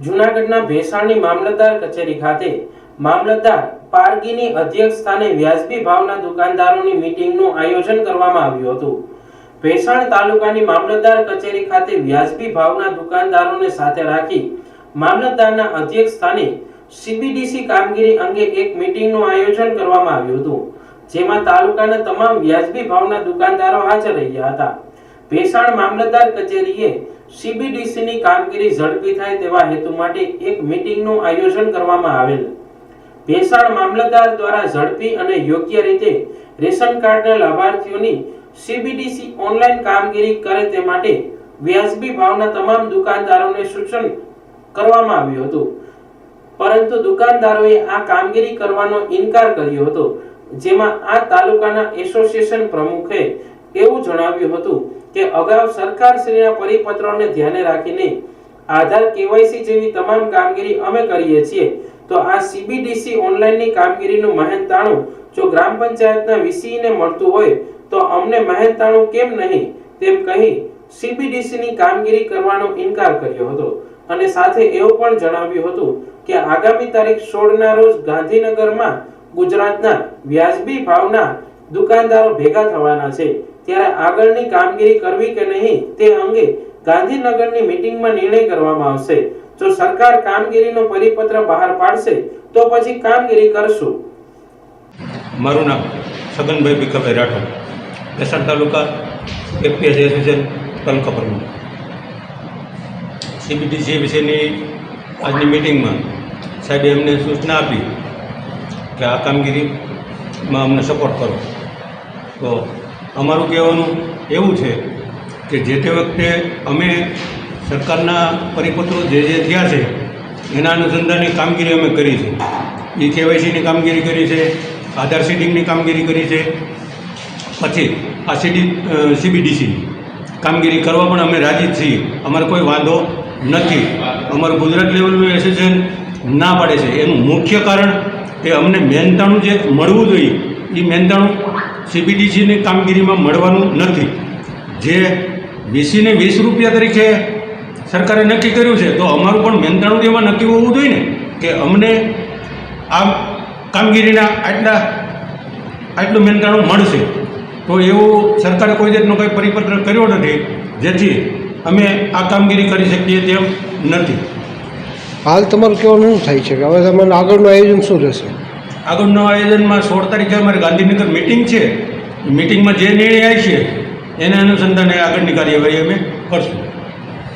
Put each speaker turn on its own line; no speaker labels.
જૂનાગઢના ભેસાણની મામલતદાર કચેરી ખાતે મામલતદાર પારગીની અધ્યક્ષ સ્થાને વ્યાજબી ભાવના દુકાનદારોની મીટિંગનું આયોજન કરવામાં આવ્યું હતું। ભેસાણ તાલુકાની મામલતદાર કચેરી ખાતે વ્યાજબી ભાવના દુકાનદારોને સાથે રાખી મામલતદારના અધ્યક્ષ સ્થાને સીબીડીસી કામગીરી અંગે એક મીટિંગનું આયોજન કરવામાં આવ્યું હતું, જેમાં તાલુકાના તમામ વ્યાજબી ભાવના દુકાનદારો હાજર રહ્યા હતા। ભેસાણ મામલતદાર કચેરીએ સીબીડીસીની કામગીરી ઝડપી થાય તેવા હેતુ માટે એક મીટિંગનું આયોજન કરવામાં આવેલ। ભેસાણ મામલતદાર દ્વારા ઝડપી અને યોગ્ય રીતે રેશન કાર્ડના લાભાર્થીઓની સીબીડીસી ઓનલાઈન કામગીરી કરે તે માટે વ્યાજબી ભાવના તમામ દુકાનદારોને સૂચન કરવામાં આવ્યું હતું, પરંતુ દુકાનદારોએ આ કામગીરી કરવાનો ઇનકાર કર્યો હતો, જેમાં આ તાલુકાના એસોસિએશન પ્રમુખે એવું જણાવ્યું હતું કે અગાઉ સરકારશ્રીના પરિપત્રોને ધ્યાને રાખીને આધાર કેવાયસી જેવી તમામ કામગીરી અમે કરીએ છીએ, તો આ સીબીડીસી ઓનલાઈનની કામગીરીનું મહેનતાણું જો ગ્રામ પંચાયતના વીસીને મળતું હોય તો અમને મહેનતાણું કેમ નહીં તેમ કહી સીબીડીસીની કામગીરી કરવાનો ઇનકાર કર્યો હતો અને સાથે એવું પણ જણાવ્યું હતું કે આગામી તારીખ 16 ના રોજ ગાંધીનગરમાં ગુજરાતના વ્યાજબી ભાવના દુકાનદારો ભેગા થવાના છે, ત્યારે આગળની કામગીરી કરવી કે નહીં તે અંગે ગાંધીનગરની મીટિંગમાં નિર્ણય કરવામાં આવશે। જો સરકાર કામગીરીનો પરિપત્ર બહાર પાડશે તો પછી કામગીરી કરશું।
મારું નામ છગનભાઈ ભીખાભાઈ રાઠોડ, ભેસાણ તાલુકા એપીએસ એસોસિએશન તાલુકા પ્રમુખ। સીબીડીસી વિશેની આજની મિટિંગમાં સાહેબે અમને સૂચના આપી કે આ કામગીરીમાં અમને સપોર્ટ કરો, તો અમારું કહેવાનું એવું છે કે જે તે વખતે અમે સરકારના પરિપત્રો જે થયા છે એના અનુસંધાનની કામગીરી અમે કરી છે। ઈ કેવાયસીની કામગીરી કરી છે, આધાર સીડિંગની કામગીરી કરી છે, પછી આ સીબીડીસીની કામગીરી કરવા પણ અમે રાજી છીએ, અમારે કોઈ વાંધો નથી। અમારું ગુજરાત લેવલનું એસોસિએશન ના પાડે છે, એનું મુખ્ય કારણ કે અમને મહેનતાણું જે મળવું જોઈએ એ મહેનતાણું સીબીડીસીની કામગીરીમાં મળવાનું નથી। જે વીસીને 20 રૂપિયા તરીકે સરકારે નક્કી કર્યું છે, તો અમારું પણ મહેનતાણું એમાં નક્કી હોવું જોઈએ ને કે અમને આ કામગીરીના આટલું મહેનતાણું મળશે, તો એવું સરકારે કોઈ જાતનો કોઈ પરિપત્ર કર્યો નથી, જેથી અમે આ કામગીરી કરી શકીએ તેમ નથી।
હાલ તમારું કહેવાનું શું થાય છે કે હવે તમારું આગળનું આયોજન શું રહેશે?
આગળનું આયોજનમાં 16 તારીખે અમારે ગાંધીનગર મિટિંગ છે, મિટિંગમાં જે નિર્ણય આવશે એના અનુસંધાને આગળની કાર્યવાહી અમે કરશું।